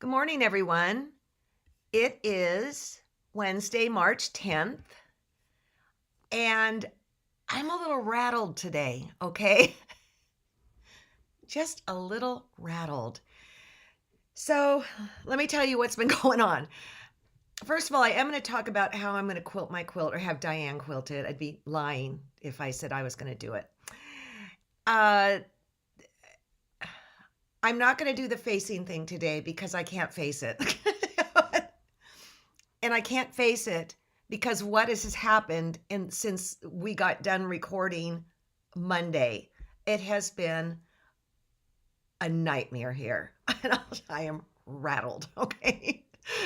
Good morning, everyone. It is Wednesday, March 10th, and I'm a little rattled today, okay? Just a little rattled. So, let me tell you what's been going on. First of all, I am going to talk about how I'm going to quilt my quilt or have Diane quilt it. I'd be lying if I said I was going to do it. Uh, I'm not going to do the facing thing today because I can't face it. And I can't face it because what has happened since we got done recording Monday. It has been a nightmare here. And I am rattled, okay?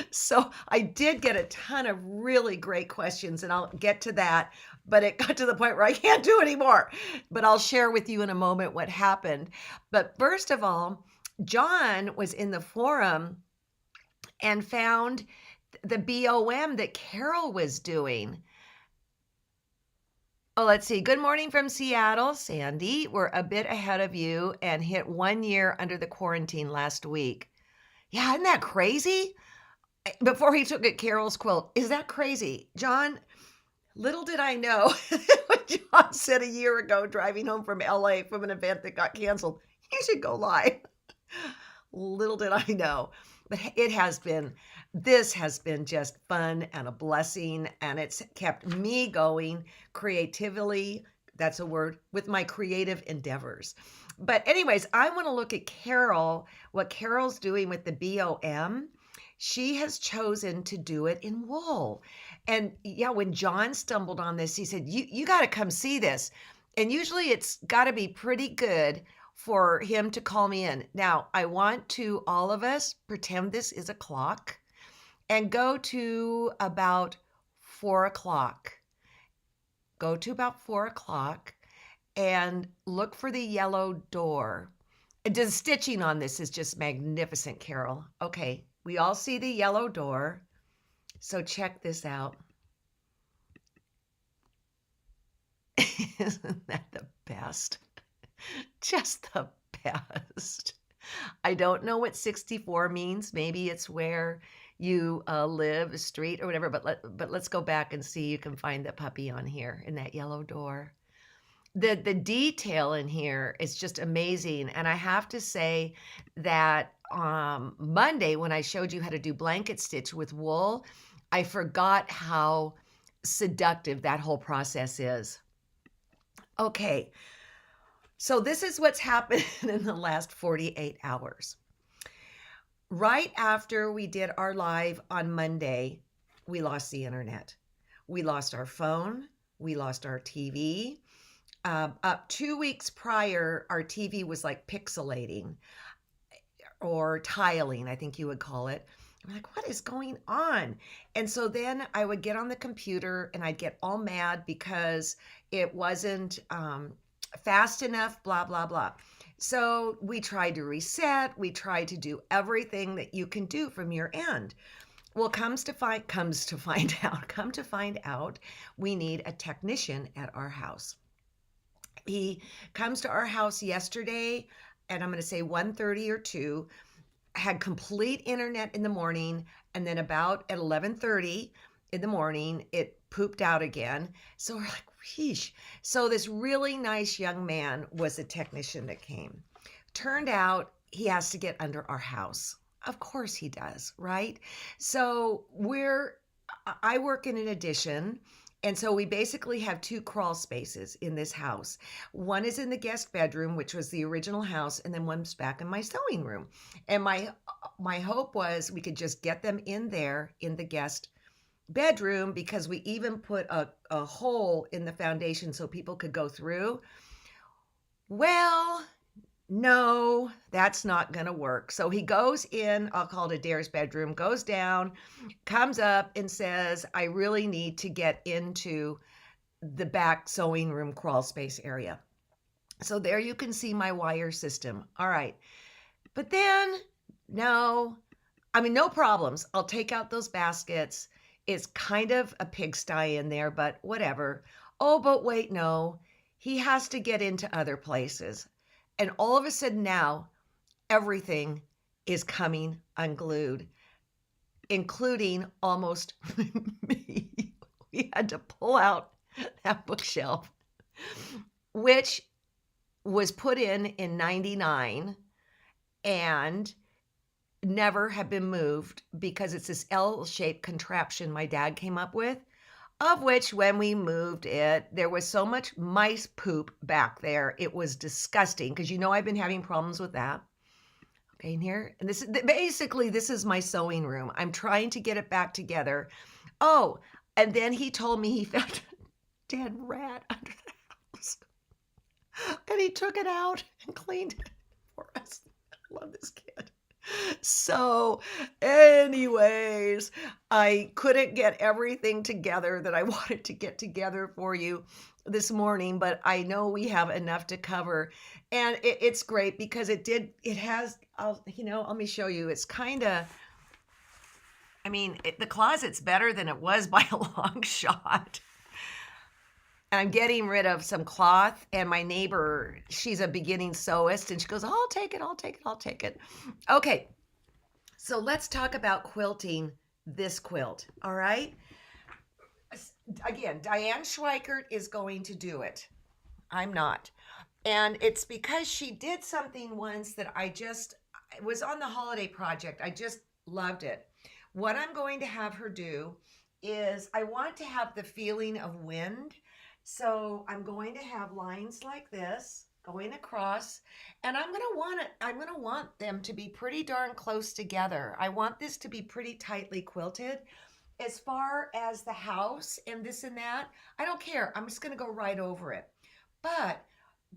So I did get a ton of really great questions, and I'll get to that, but it got to the point where I can't do anymore. But I'll share with you in a moment what happened. But first of all, John was in the forum and found the BOM that Carol was doing. Oh, let's see. Good morning from Seattle, Sandy. We're a bit ahead of you and hit 1 year under the quarantine last week. Yeah, isn't that crazy? Before he took at Carol's quilt. Is that crazy? John, little did I know what John said a year ago driving home from LA from an event that got canceled. You should go live. Little did I know. But this has been just fun and a blessing, and it's kept me going creatively. That's a word, with my creative endeavors. But anyways, I want to look at Carol, what Carol's doing with the BOM. She has chosen to do it in wool. And yeah, when John stumbled on this, he said, you got to come see this. And usually it's got to be pretty good for him to call me in. Now, I want to all of us pretend this is a clock and go to about 4 o'clock. Go to about 4 o'clock and look for the yellow door. The stitching on this is just magnificent, Carol. Okay, we all see the yellow door. So check this out. Isn't that the best? Just the best. I don't know what 64 means. Maybe it's where you live, a street or whatever, but let's go back and see. You can find the puppy on here in that yellow door. The detail in here is just amazing. And I have to say that Monday, when I showed you how to do blanket stitch with wool, I forgot how seductive that whole process is. Okay, so this is what's happened in the last 48 hours. Right after we did our live on Monday, we lost the internet. We lost our phone. We lost our TV. Up 2 weeks prior, our TV was like pixelating or tiling, I think you would call it. I'm like, what is going on? And so then I would get on the computer and I'd get all mad because it wasn't fast enough, blah, blah, blah. So we tried to reset. We tried to do everything that you can do from your end. Well, come to find out, we need a technician at our house. He comes to our house yesterday, and I'm going to say 1:30 or 2, had complete internet in the morning, and then about at 11:30 in the morning, it pooped out again. So we're like, sheesh. So this really nice young man was a technician that came. Turned out he has to get under our house. Of course he does, right? So I work in an addition, and so we basically have 2 crawl spaces in this house. One is in the guest bedroom, which was the original house, and then one's back in my sewing room. And my hope was we could just get them in there in the guest bedroom, because we even put a hole in the foundation so people could go through. Well, no, that's not going to work. So he goes in, I'll call it Adair's bedroom, goes down, comes up and says, I really need to get into the back sewing room crawl space area. So there you can see my wire system. All right. But then, no problems. I'll take out those baskets. It's kind of a pigsty in there, but whatever. Oh, but wait, no. He has to get into other places. And all of a sudden now, everything is coming unglued, including almost me. We had to pull out that bookshelf, which was put in 99 and never have been moved because it's this L-shaped contraption my dad came up with, of which when we moved it, there was so much mice poop back there. It was disgusting because I've been having problems with that. Okay, in here, and this is my sewing room. I'm trying to get it back together. Oh, and then he told me he found a dead rat under the house. And he took it out and cleaned it for us. I love this kid. So, anyways, I couldn't get everything together that I wanted to get together for you this morning, but I know we have enough to cover. And it's great because let me show you. It's kind of, the closet's better than it was by a long shot. And I'm getting rid of some cloth, and my neighbor, she's a beginning sewist, and she goes, I'll take it. Okay, so let's talk about quilting this quilt, all right? Again, Diane Schweikert is going to do it. I'm not. And it's because she did something once that it was on the holiday project. I just loved it. What I'm going to have her do is I want to have the feeling of wind. So I'm going to have lines like this going across, and I'm going to want them to be pretty darn close together. I want this to be pretty tightly quilted. As far as the house and this and that, I don't care. I'm just going to go right over it. But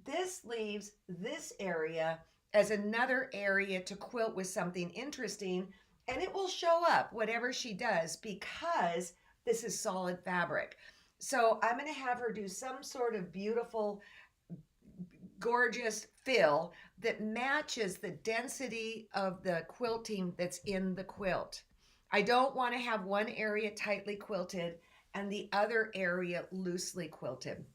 this leaves this area as another area to quilt with something interesting, and it will show up whatever she does because this is solid fabric. So I'm going to have her do some sort of beautiful, gorgeous fill that matches the density of the quilting that's in the quilt. I don't want to have one area tightly quilted and the other area loosely quilted.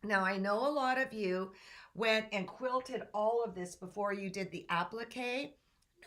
Now, I know a lot of you went and quilted all of this before you did the applique.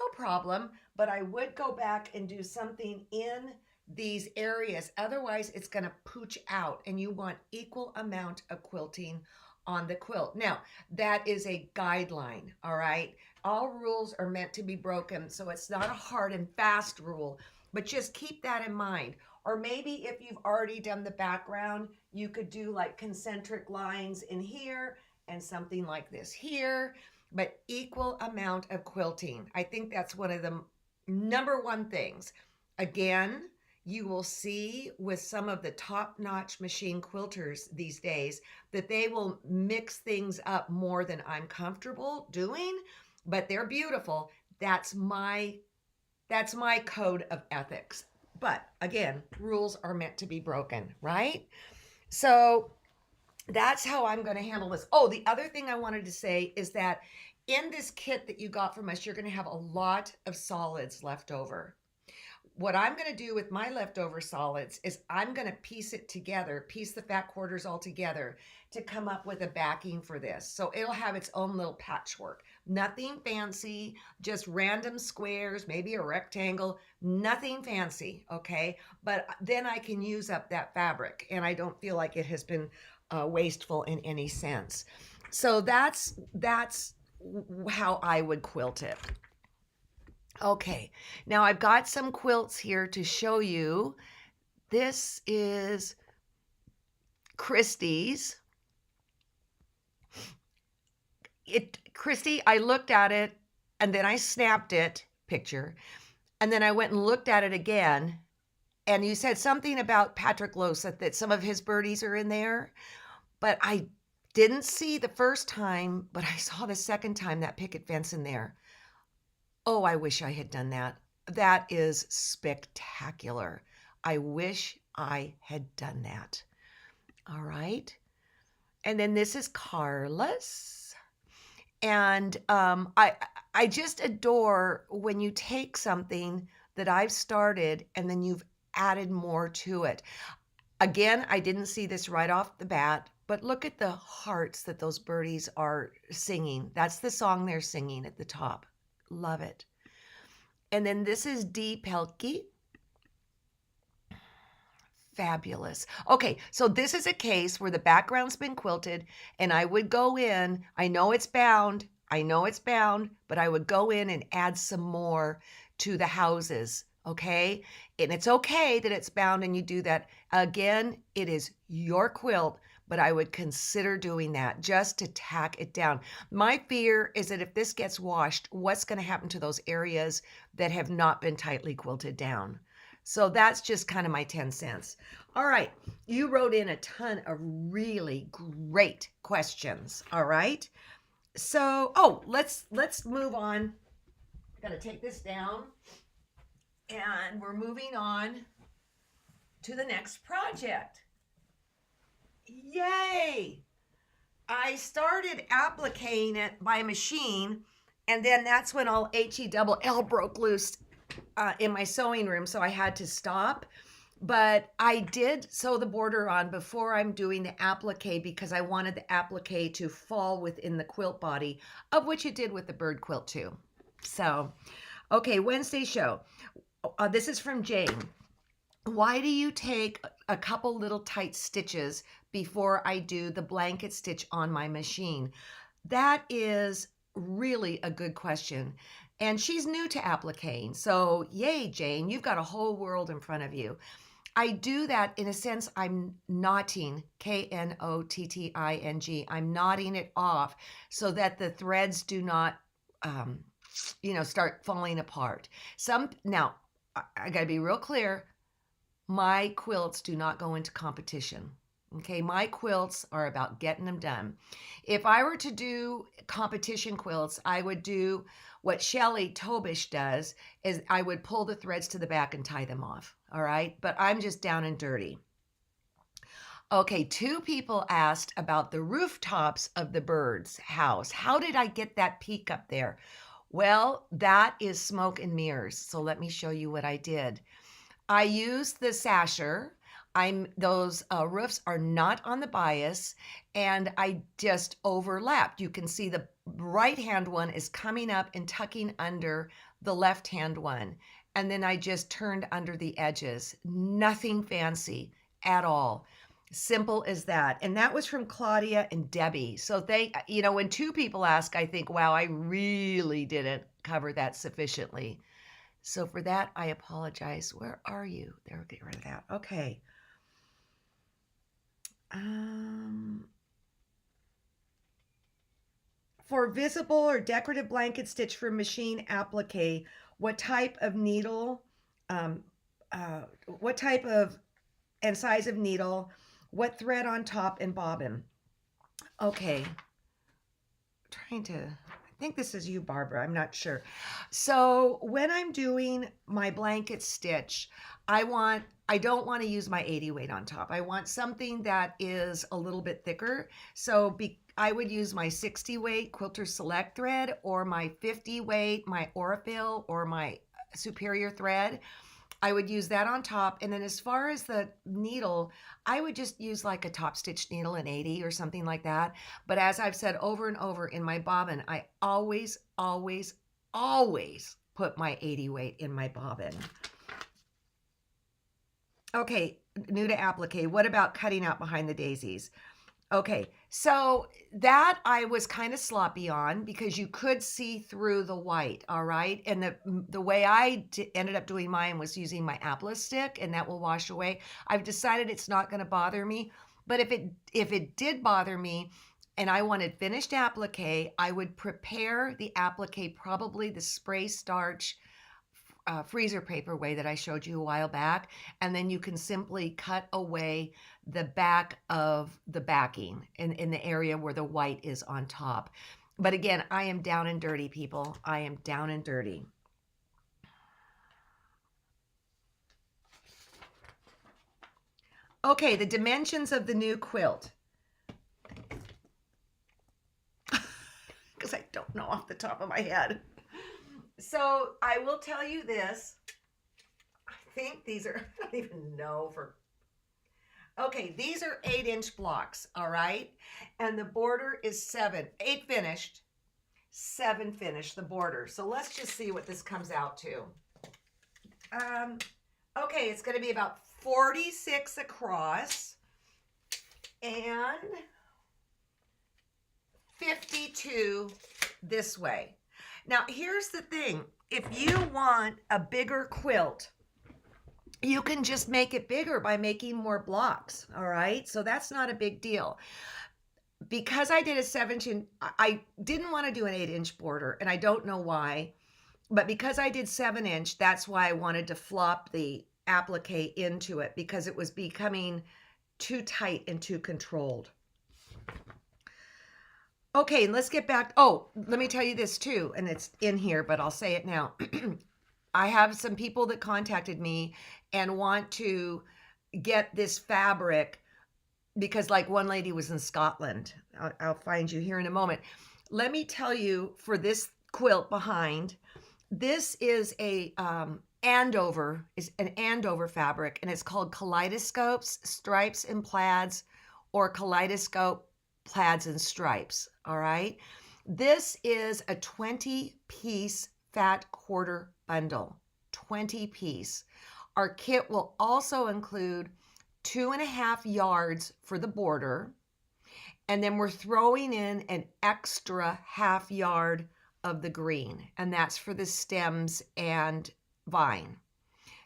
No problem, but I would go back and do something in these areas. Otherwise, it's going to pooch out, and you want equal amount of quilting on the quilt. Now, that is a guideline, all right? All rules are meant to be broken, so it's not a hard and fast rule, but just keep that in mind. Or maybe if you've already done the background, you could do like concentric lines in here and something like this here, but equal amount of quilting. I think that's one of the number one things. Again, you will see with some of the top-notch machine quilters these days that they will mix things up more than I'm comfortable doing, but they're beautiful. That's my code of ethics. But again, rules are meant to be broken, right? So that's how I'm going to handle this. Oh, the other thing I wanted to say is that in this kit that you got from us, you're going to have a lot of solids left over. What I'm going to do with my leftover solids is I'm going to piece the fat quarters all together to come up with a backing for this. So it'll have its own little patchwork. Nothing fancy, just random squares, maybe a rectangle, nothing fancy, okay? But then I can use up that fabric, and I don't feel like it has been wasteful in any sense. So that's how I would quilt it. Okay, now I've got some quilts here to show you. This is Christie's. Christy, I looked at it and then I snapped it, picture, and then I went and looked at it again. And you said something about Patrick Losa, that some of his birdies are in there, but I didn't see the first time, but I saw the second time that picket fence in there. Oh, I wish I had done that. That is spectacular. I wish I had done that. All right. And then this is Carla's. And I just adore when you take something that I've started and then you've added more to it. Again, I didn't see this right off the bat, but look at the hearts that those birdies are singing. That's the song they're singing at the top. Love it. And then this is D. Pelkey. Fabulous. Okay, so this is a case where the background's been quilted and I would go in, I know it's bound, but I would go in and add some more to the houses, okay? And it's okay that it's bound and you do that. Again, it is your quilt, but I would consider doing that just to tack it down. My fear is that if this gets washed, what's going to happen to those areas that have not been tightly quilted down? So that's just kind of my 10 cents. All right. You wrote in a ton of really great questions. All right. So, let's move on. Got to take this down. And we're moving on to the next project. Yay! I started appliquing it by machine, and then that's when all HE double L broke loose in my sewing room, so I had to stop. But I did sew the border on before I'm doing the applique because I wanted the applique to fall within the quilt body, of which it did with the bird quilt too. So, okay, Wednesday show. This is from Jane. Why do you take a couple little tight stitches before I do the blanket stitch on my machine? That is really a good question. And she's new to appliquing. So yay, Jane, you've got a whole world in front of you. I do that in a sense, I'm knotting, Knotting. I'm knotting it off so that the threads do not, start falling apart. Now, I got to be real clear. My quilts do not go into competition. Okay, my quilts are about getting them done. If I were to do competition quilts, I would do what Shelley Tobish does, is I would pull the threads to the back and tie them off. All right, but I'm just down and dirty. Okay, 2 people asked about the rooftops of the bird's house. How did I get that peak up there? Well, that is smoke and mirrors. So let me show you what I did. I used the sasher. Those roofs are not on the bias, and I just overlapped. You can see the right hand one is coming up and tucking under the left hand one. And then I just turned under the edges. Nothing fancy at all. Simple as that. And that was from Claudia and Debbie. So when 2 people ask, I think, wow, I really didn't cover that sufficiently. So for that, I apologize. Where are you? There, get rid of that. Okay. For visible or decorative blanket stitch for machine applique, what type of needle, what type of and size of needle, what thread on top and bobbin? Okay. I think this is you, Barbara. I'm not sure. So when I'm doing my blanket stitch, I don't want to use my 80 weight on top. I want something that is a little bit thicker. So I would use my 60 weight Quilter Select thread, or my 50 weight, my Aurifil, or my Superior thread. I would use that on top. And then as far as the needle, I would just use like a top stitch needle, an 80 or something like that. But as I've said over and over, in my bobbin, I always, always, always put my 80 weight in my bobbin. Okay, new to applique. What about cutting out behind the daisies? Okay, so that I was kind of sloppy on because you could see through the white, all right? And the way I ended up doing mine was using my Applique stick, and that will wash away. I've decided it's not going to bother me, but if it did bother me and I wanted finished applique, I would prepare the applique, probably the spray starch freezer paper way that I showed you a while back, and then you can simply cut away the back of the backing in the area where the white is on top. But again, I am down and dirty, people. I am down and dirty. Okay, the dimensions of the new quilt. Because I don't know off the top of my head. So I will tell you this. I think these are, I don't even know okay, these are 8-inch blocks, all right? And the border is 8 finished, 7 finish, the border. So let's just see what this comes out to. Okay, it's going to be about 46 across and 52 this way. Now, here's the thing. If you want a bigger quilt, you can just make it bigger by making more blocks, all right? So that's not a big deal. Because I did a 7-inch, I didn't want to do an 8-inch border, and I don't know why, but because I did 7-inch, that's why I wanted to flop the applique into it, because it was becoming too tight and too controlled. Okay, let's get back. Oh, let me tell you this too, and it's in here, but I'll say it now. I have some people that contacted me and want to get this fabric because, like, one lady was in Scotland. I'll find you here in a moment. Let me tell you, for this quilt behind, this is a Andover, is an Andover fabric, and it's called Kaleidoscopes, Stripes and Plaids, or Kaleidoscope Plaids and Stripes. All right. This is a 20-piece fat quarter bundle, 20-piece. Our kit will also include 2.5 yards for the border, and then we're throwing in an extra 1/2 yard of the green, and that's for the stems and vine.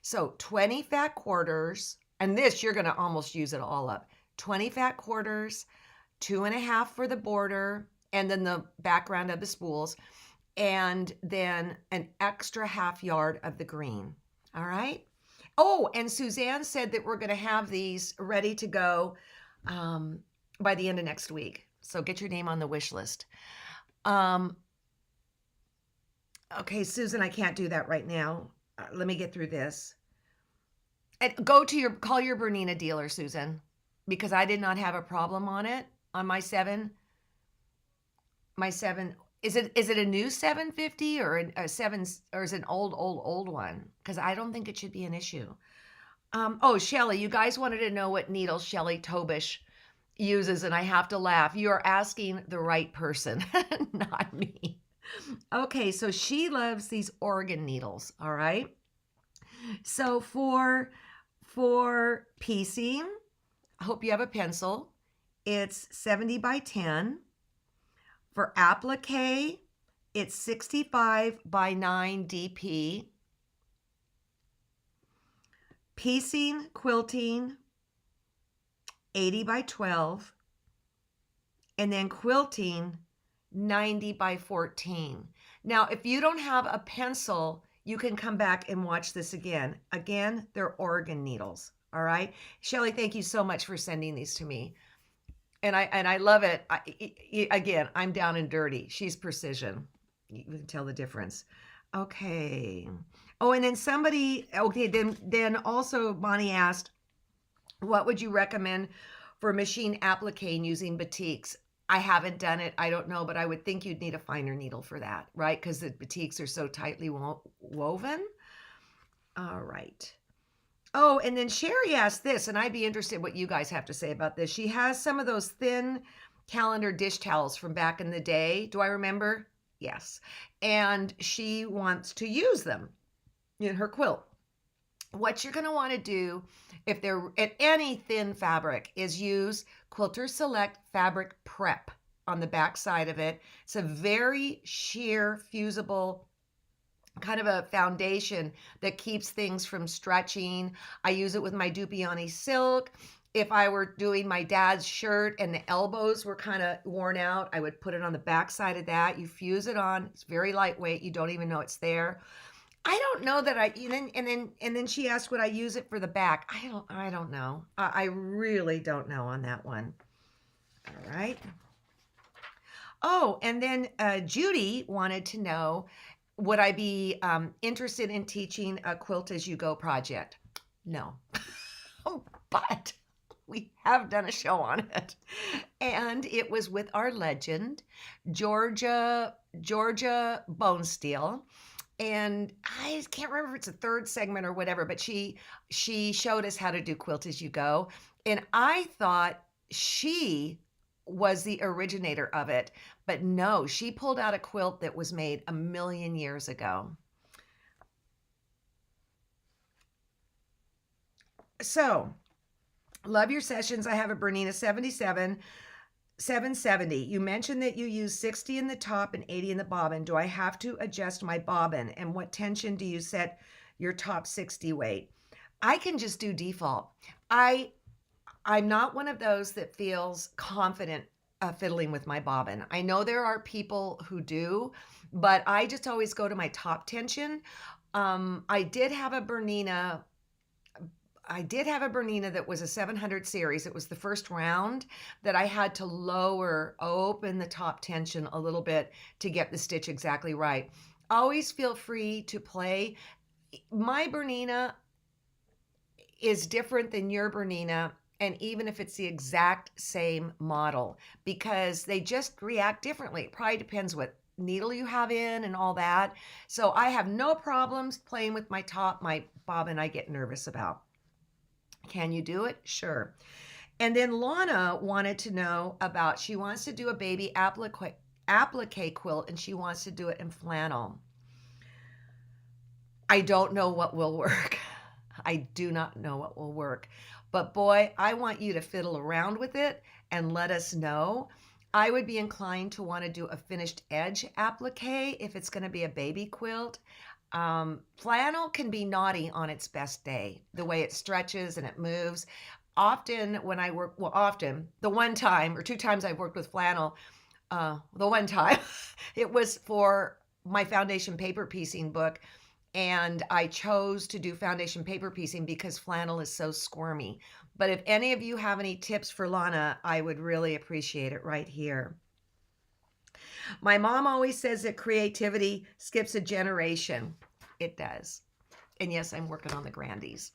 So 20 fat quarters, and this you're going to almost use it all up. 20 fat quarters, 2.5 for the border, and then the background of the spools, and then an extra 1/2 yard of the green. All right. Oh, and Suzanne said that we're going to have these ready to go by the end of next week. So get your name on the wish list. Okay, Susan, I can't do that right now. Let me get through this. And call your Bernina dealer, Susan, because I did not have a problem on it on my 7. My 7. Is it a new 750 or a 7, or is it an old one? Because I don't think it should be an issue. Oh, Shelly, you guys wanted to know what needle Shelly Tobish uses, and I have to laugh. You are asking the right person, not me. Okay, so she loves these Oregon needles, all right? So for piecing, I hope you have a pencil. It's 70 by 10. For applique, it's 65 by 9 DP. Piecing, quilting, 80 by 12. And then quilting, 90 by 14. Now, if you don't have a pencil, you can come back and watch this again. Again, they're Oregon needles, all right? Shelly, thank you so much for sending these to me. And I love it. Again, I'm down and dirty. She's precision. You can tell the difference. Okay. Oh, and then then also Bonnie asked, what would you recommend for machine applique using Batiks? I haven't done it. I don't know, but I would think you'd need a finer needle for that, right? Because the Batiks are so tightly woven. All right. Oh, and then Sherry asked this, and I'd be interested what you guys have to say about this. She has some of those thin calendar dish towels from back in the day. Do I remember? Yes. And she wants to use them in her quilt. What you're going to want to do, if they're at any thin fabric, is use Quilter Select Fabric Prep on the back side of it. It's a very sheer, fusible kind of a foundation that keeps things from stretching. I use it with my Dupioni silk. If I were doing my dad's shirt and the elbows were kind of worn out, I would put it on the back side of that. You fuse it on. It's very lightweight. You don't even know it's there. I don't know that and then she asked would I use it for the back. I don't know. I really don't know on that one. All right. Oh, and then Judy wanted to know, would I be interested in teaching a quilt as you go project? No, but we have done a show on it, and it was with our legend, Georgia Bonesteel. And I can't remember if it's a third segment or whatever, but she showed us how to do quilt as you go. And I thought she was the originator of it. But no, she pulled out a quilt that was made 1,000,000 years ago. So, love your sessions. I have a Bernina 77, 770. You mentioned that you use 60 in the top and 80 in the bobbin. Do I have to adjust my bobbin? And what tension do you set your top 60 weight? I can just do default. I'm not one of those that feels confident fiddling with my bobbin. I know there are people who do, but I just always go to my top tension. I did have a Bernina that was a 700 series. It was the first round that I had to open the top tension a little bit to get the stitch exactly right. Always feel free to play. My Bernina is different than your Bernina, and even if it's the exact same model, because they just react differently. It probably depends what needle you have in and all that. So I have no problems playing with my top. My bobbin I get nervous about. Can you do it? Sure. And then Lana wanted to know about, she wants to do a baby applique quilt, and she wants to do it in flannel. I don't know what will work. I do not know what will work. But boy, I want you to fiddle around with it and let us know. I would be inclined to want to do a finished edge applique if it's going to be a baby quilt. Flannel can be naughty on its best day, the way it stretches and it moves. Often when I work, the one time or two times I've worked with flannel, the one time it was for my foundation paper piecing book. And I chose to do foundation paper piecing because flannel is so squirmy. But if any of you have any tips for Lana, I would really appreciate it right here. My mom always says that creativity skips a generation. It does. And yes, I'm working on the Grandies.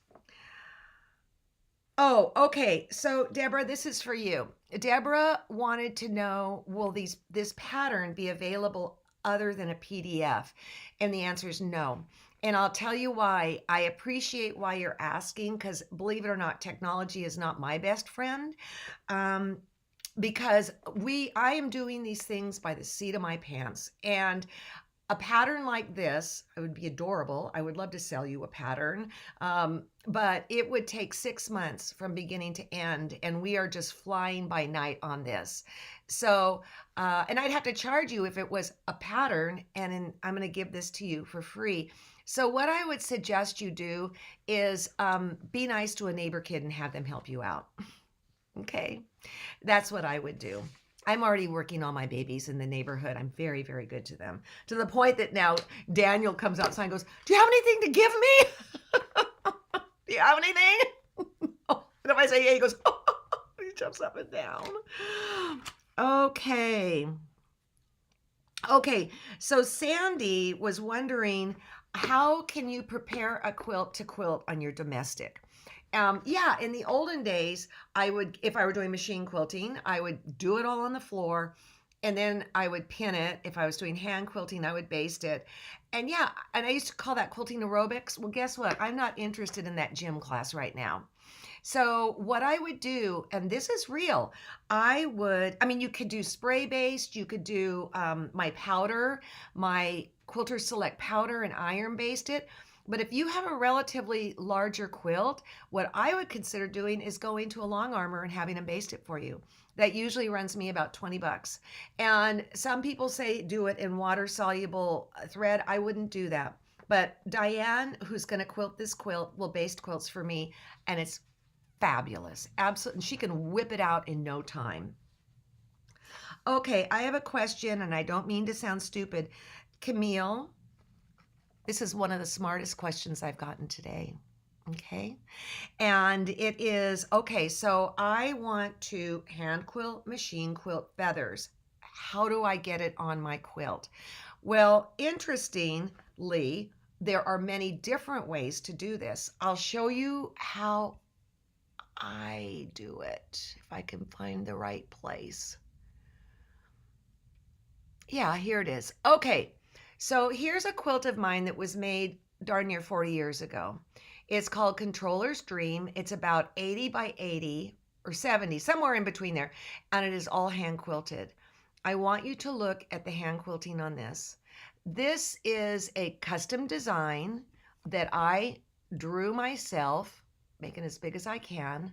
Oh, okay. So Deborah, this is for you. Deborah wanted to know, will this pattern be available other than a PDF? And the answer is no. And I'll tell you why. I appreciate why you're asking, because believe it or not, technology is not my best friend. Because I am doing these things by the seat of my pants. And a pattern like this, it would be adorable. I would love to sell you a pattern, but it would take 6 months from beginning to end, and we are just flying by night on this. So, and I'd have to charge you if it was a pattern, and I'm going to give this to you for free. So what I would suggest you do is be nice to a neighbor kid and have them help you out. Okay, that's what I would do. I'm already working on my babies in the neighborhood. I'm very, very good to them, to the point that now Daniel comes outside and goes, "Do you have anything to give me? Do you have anything?" And if I say yeah, he goes, "Oh," he jumps up and down. Okay. So Sandy was wondering, how can you prepare a quilt to quilt on your domestic? Yeah, in the olden days, if I were doing machine quilting, I would do it all on the floor, and then I would pin it. If I was doing hand quilting, I would baste it. And yeah, and I used to call that quilting aerobics. Well, guess what? I'm not interested in that gym class right now. So what I would do, and this is real, you could do spray based, you could do my powder, my Quilter Select powder, and iron baste it. But if you have a relatively larger quilt, what I would consider doing is going to a long armor and having them baste it for you. That usually runs me about $20. And some people say do it in water soluble thread. I wouldn't do that. But Diane, who's going to quilt this quilt, will baste quilts for me, and it's fabulous. Absolutely. And she can whip it out in no time. Okay, I have a question, and I don't mean to sound stupid. Camille, this is one of the smartest questions I've gotten today. Okay. And it is, okay, so I want to hand quilt, machine quilt feathers. How do I get it on my quilt? Well, interestingly, there are many different ways to do this. I'll show you how I do it, if I can find the right place. Yeah, here it is. Okay. So here's a quilt of mine that was made darn near 40 years ago. It's called Controller's Dream. It's about 80 by 80 or 70, somewhere in between there. And it is all hand quilted. I want you to look at the hand quilting on this. This is a custom design that I drew myself, making as big as I can.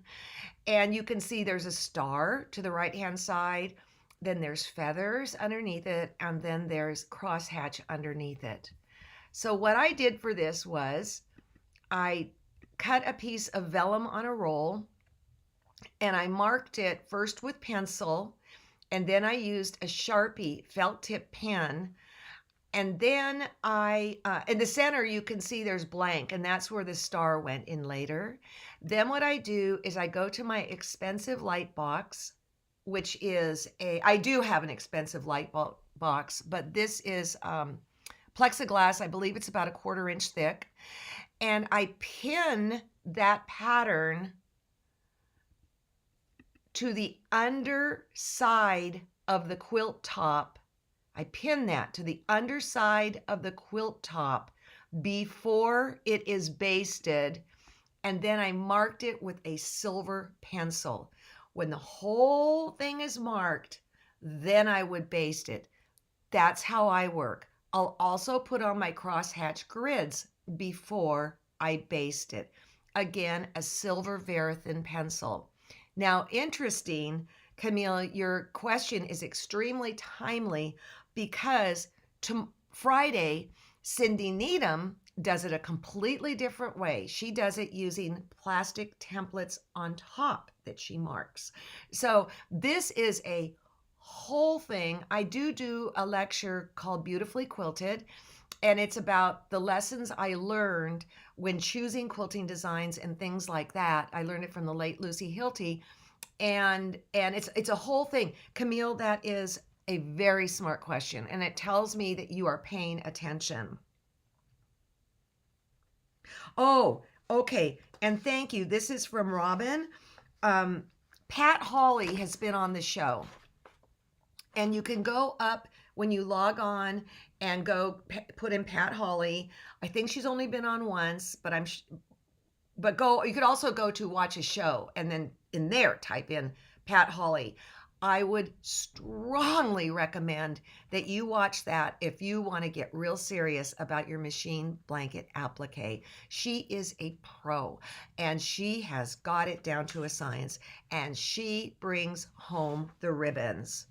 And you can see there's a star to the right-hand side. Then there's feathers underneath it. And then there's crosshatch underneath it. So what I did for this was I cut a piece of vellum on a roll and I marked it first with pencil, and then I used a Sharpie felt tip pen. And then in the center, you can see there's blank, and that's where the star went in later. Then what I do is I go to my expensive light box, which is I do have an expensive light box, but this is plexiglass. I believe it's about 1/4 inch thick. And I pin that pattern to the underside of the quilt top. I pin that to the underside of the quilt top before it is basted, and then I marked it with a silver pencil. When the whole thing is marked, then I would baste it. That's how I work. I'll also put on my crosshatch grids before I baste it. Again, a silver Verithin pencil. Now, interesting, Camille, your question is extremely timely because Friday, Cindy Needham does it a completely different way. She does it using plastic templates on top that she marks. So this is a whole thing. I do a lecture called Beautifully Quilted, and it's about the lessons I learned when choosing quilting designs and things like that. I learned it from the late Lucy Hilty, and it's a whole thing. Camille, that is a very smart question, and it tells me that you are paying attention. Oh, okay. And thank you. This is from Robin. Pat Hawley has been on the show. And you can go up when you log on and go put in Pat Hawley. I think she's only been on once, but you could also go to watch a show and then in there type in Pat Hawley. I would strongly recommend that you watch that if you want to get real serious about your machine blanket applique. She is a pro and she has got it down to a science, and she brings home the ribbons.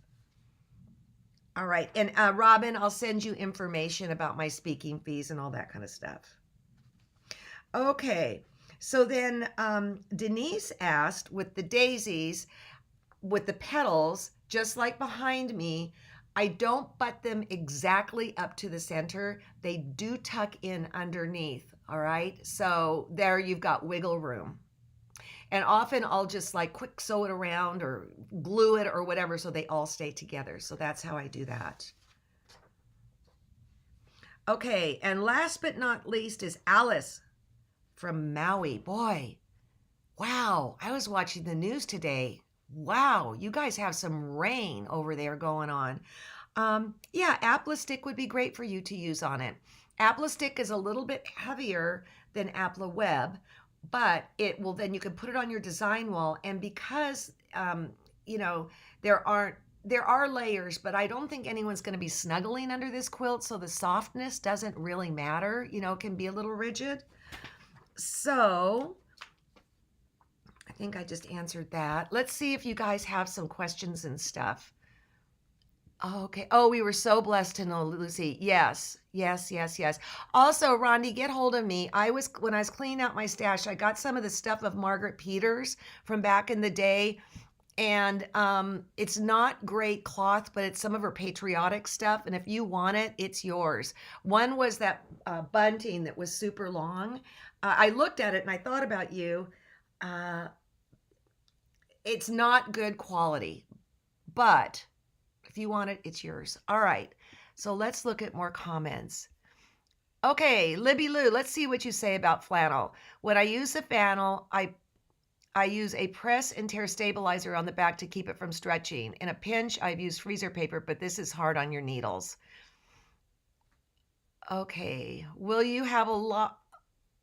All right. And Robin, I'll send you information about my speaking fees and all that kind of stuff. Okay. So then Denise asked, with the daisies, with the petals, just like behind me, I don't butt them exactly up to the center. They do tuck in underneath. All right. So there you've got wiggle room. And often I'll just like quick sew it around or glue it or whatever so they all stay together. So that's how I do that. Okay, and last but not least is Alice from Maui. Boy, wow, I was watching the news today. Wow, you guys have some rain over there going on. Yeah, Applique would be great for you to use on it. Applique is a little bit heavier than Web, but it will, then you can put it on your design wall. And because there are layers, but I don't think anyone's going to be snuggling under this quilt, so the softness doesn't really matter. It can be a little rigid. So I think I just answered that. Let's see if you guys have some questions and stuff. Okay. Oh, we were so blessed to know Lucy. Yes. Also, Rondi, get hold of me. When I was cleaning out my stash, I got some of the stuff of Margaret Peters from back in the day. And it's not great cloth, but it's some of her patriotic stuff. And if you want it, it's yours. One was that bunting that was super long. I looked at it and I thought about you. It's not good quality, but if you want it, it's yours. All right. So let's look at more comments. Okay, Libby Lou, let's see what you say about flannel. When I use the flannel, I use a press and tear stabilizer on the back to keep it from stretching. In a pinch, I've used freezer paper, but this is hard on your needles. Okay, will you have a lot?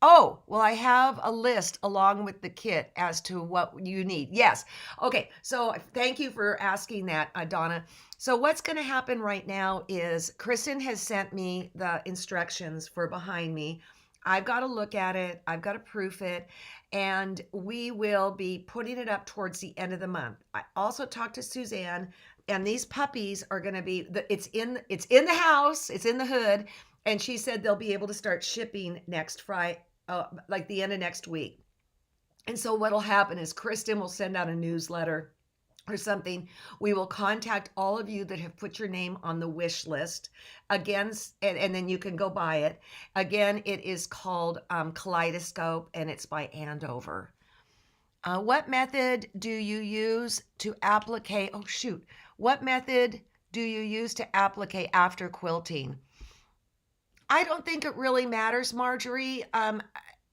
Oh, well, I have a list along with the kit as to what you need. Yes. Okay. So thank you for asking that, Donna. So what's going to happen right now is Kristen has sent me the instructions for behind me. I've got to look at it. I've got to proof it. And we will be putting it up towards the end of the month. I also talked to Suzanne, and these puppies are going to be, it's in the house, it's in the hood. And she said they'll be able to start shipping next Friday, like the end of next week. And so what'll happen is Kristen will send out a newsletter or something. We will contact all of you that have put your name on the wish list again, and then you can go buy it. Again, it is called Kaleidoscope, and it's by Andover. What method do you use to applique? Oh, shoot. What method do you use to applique after quilting? I don't think it really matters, Marjorie.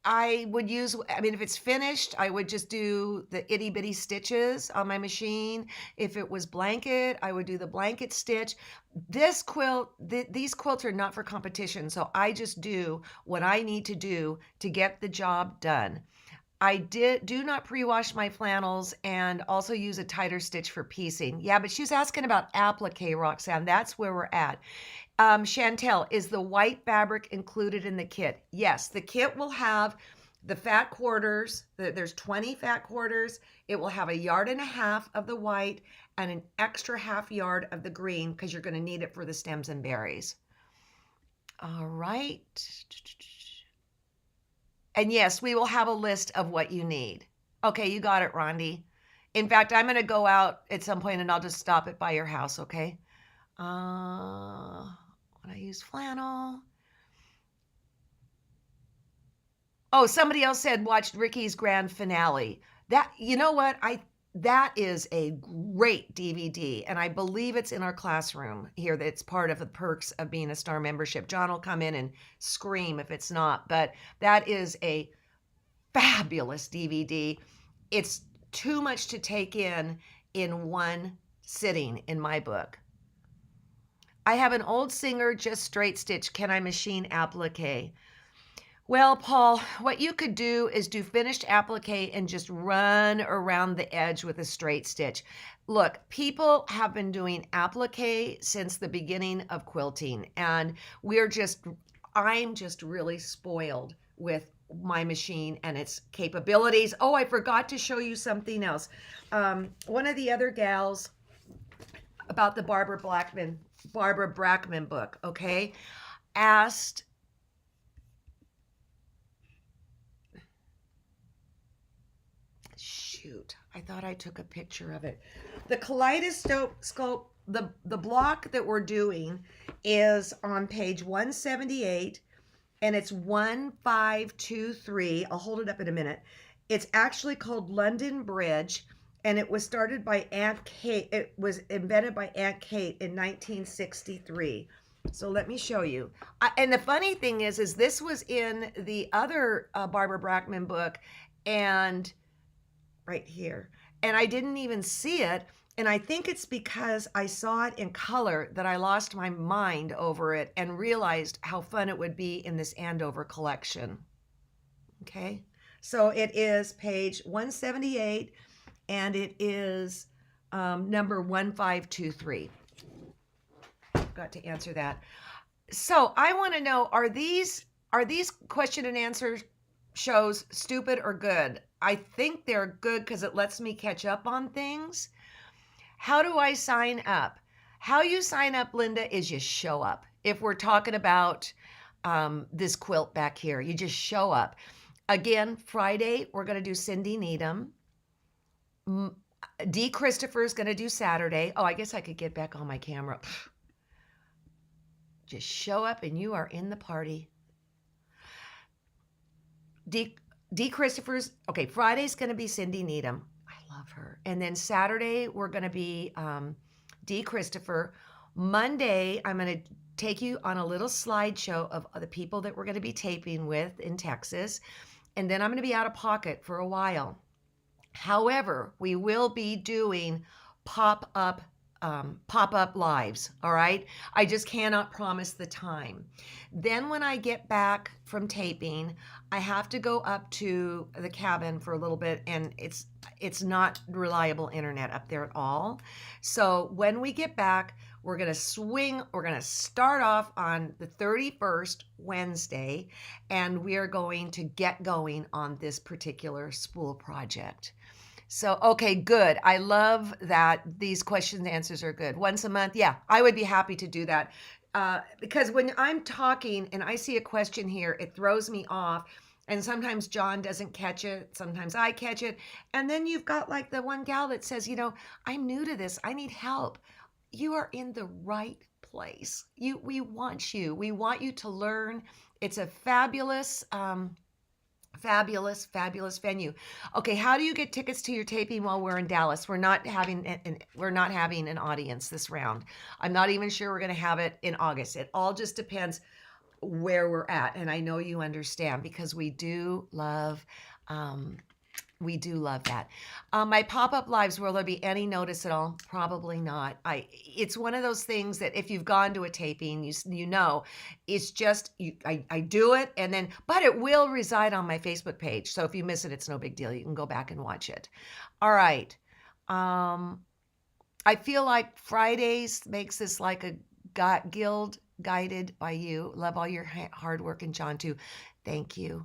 I would use, I mean, if it's finished, I would just do the itty bitty stitches on my machine. If it was blanket, I would do the blanket stitch. This quilt, these quilts are not for competition. So I just do what I need to do to get the job done. I do not pre-wash my flannels and also use a tighter stitch for piecing. Yeah, but she's asking about applique, Roxanne. That's where we're at. Chantel, is the white fabric included in the kit? Yes, the kit will have the fat quarters. There's 20 fat quarters. It will have 1.5 yards of the white and an extra 1/2 yard of the green because you're going to need it for the stems and berries. All right. And yes, we will have a list of what you need. Okay, you got it, Rondi. In fact, I'm going to go out at some point and I'll just stop it by your house, okay? When I use flannel. Oh, somebody else said watched Ricky's grand finale. That, you know what? That is a great DVD, and I believe it's in our classroom here. That's part of the perks of being a star membership. John will come in and scream if it's not, but that is a fabulous DVD. It's too much to take in one sitting in my book. I have an old Singer just straight stitch. Can I machine applique? Well, Paul, what you could do is do finished applique and just run around the edge with a straight stitch. Look, people have been doing applique since the beginning of quilting, and I'm just really spoiled with my machine and its capabilities. Oh, I forgot to show you something else. One of the other gals about the Barbara Brackman book, okay, asked, shoot, I thought I took a picture of it. The kaleidoscope, the block that we're doing is on page 178, and it's 1523. I'll hold it up in a minute. It's actually called London Bridge, and it was started by Aunt Kate. It was invented by Aunt Kate in 1963. So let me show you. And the funny thing is this was in the other Barbara Brackman book, and right here, and I didn't even see it. And I think it's because I saw it in color that I lost my mind over it and realized how fun it would be in this Andover collection. Okay, so it is page 178, and it is number 1523. Got to answer that. So I want to know, are these question and answer shows stupid or good? I think they're good because it lets me catch up on things. How do I sign up? How you sign up, Linda, is you show up. If we're talking about this quilt back here, you just show up. Again, Friday, we're going to do Cindy Needham. Dee Christopher is going to do Saturday. Oh, I guess I could get back on my camera. Just show up and you are in the party. Dee Christopher's, okay, Friday's going to be Cindy Needham. I love her. And then Saturday, we're going to be Dee Christopher. Monday, I'm going to take you on a little slideshow of the people that we're going to be taping with in Texas. And then I'm going to be out of pocket for a while. However, we will be doing pop-up pop-up lives. All right. I just cannot promise the time. Then when I get back from taping, I have to go up to the cabin for a little bit, and it's not reliable internet up there at all. So when we get back, we're going to start off on the 31st, Wednesday, and we are going to get going on this particular spool project. So, okay, good. I love that these questions and answers are good. Once a month, yeah, I would be happy to do that. Because when I'm talking and I see a question here, it throws me off. And sometimes John doesn't catch it. Sometimes I catch it. And then you've got like the one gal that says, I'm new to this. I need help. You are in the right place. We want you. We want you to learn. It's a fabulous venue. Okay, how do you get tickets to your taping while we're in Dallas? We're not having an audience this round. I'm not even sure we're going to have it in August. It all just depends where we're at, and I know you understand because we do love that. My pop-up lives, will there be any notice at all? Probably not. It's one of those things that if you've gone to a taping, you know, it's just, I do it but it will reside on my Facebook page. So if you miss it, it's no big deal. You can go back and watch it. All right. I feel like Fridays makes this like a guild guided by you. Love all your hard work, and John too. Thank you.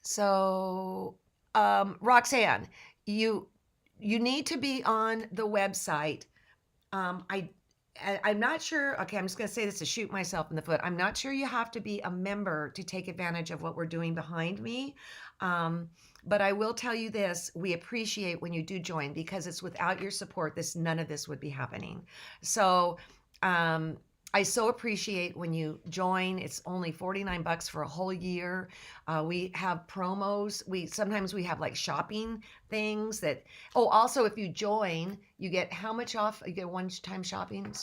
So, Roxanne, you need to be on the website. I'm not sure. Okay, I'm just going to say this to shoot myself in the foot. I'm not sure you have to be a member to take advantage of what we're doing behind me. But I will tell you this, we appreciate when you do join, because it's without your support, none of this would be happening. So, I so appreciate when you join. It's only $49 for a whole year. We have promos. Sometimes we have like shopping things that, also if you join, you get how much off? You get one-time shopping?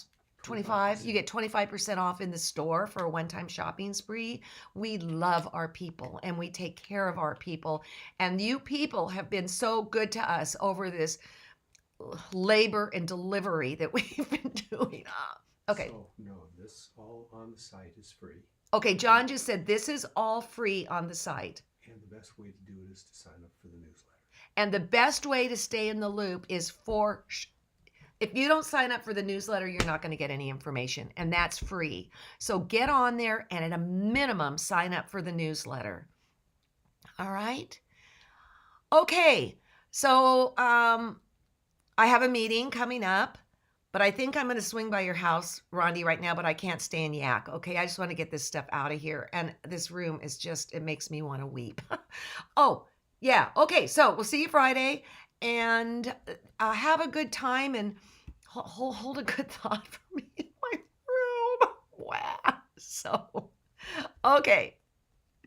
25. You get 25% off in the store for a one-time shopping spree. We love our people and we take care of our people. And you people have been so good to us over this labor and delivery that we've been doing. Okay. So, no, this all on the site is free. Okay, John just said this is all free on the site. And the best way to do it is to sign up for the newsletter. And the best way to stay in the loop is if you don't sign up for the newsletter, you're not going to get any information, and that's free. So get on there and at a minimum, sign up for the newsletter. All right. Okay. So I have a meeting coming up. But I think I'm going to swing by your house, Rondi, right now, but I can't stay in Yak. Okay, I just want to get this stuff out of here. And this room is it makes me want to weep. Oh, yeah. Okay, so we'll see you Friday. And have a good time and hold a good thought for me in my room. Wow. So, okay.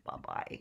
Bye-bye.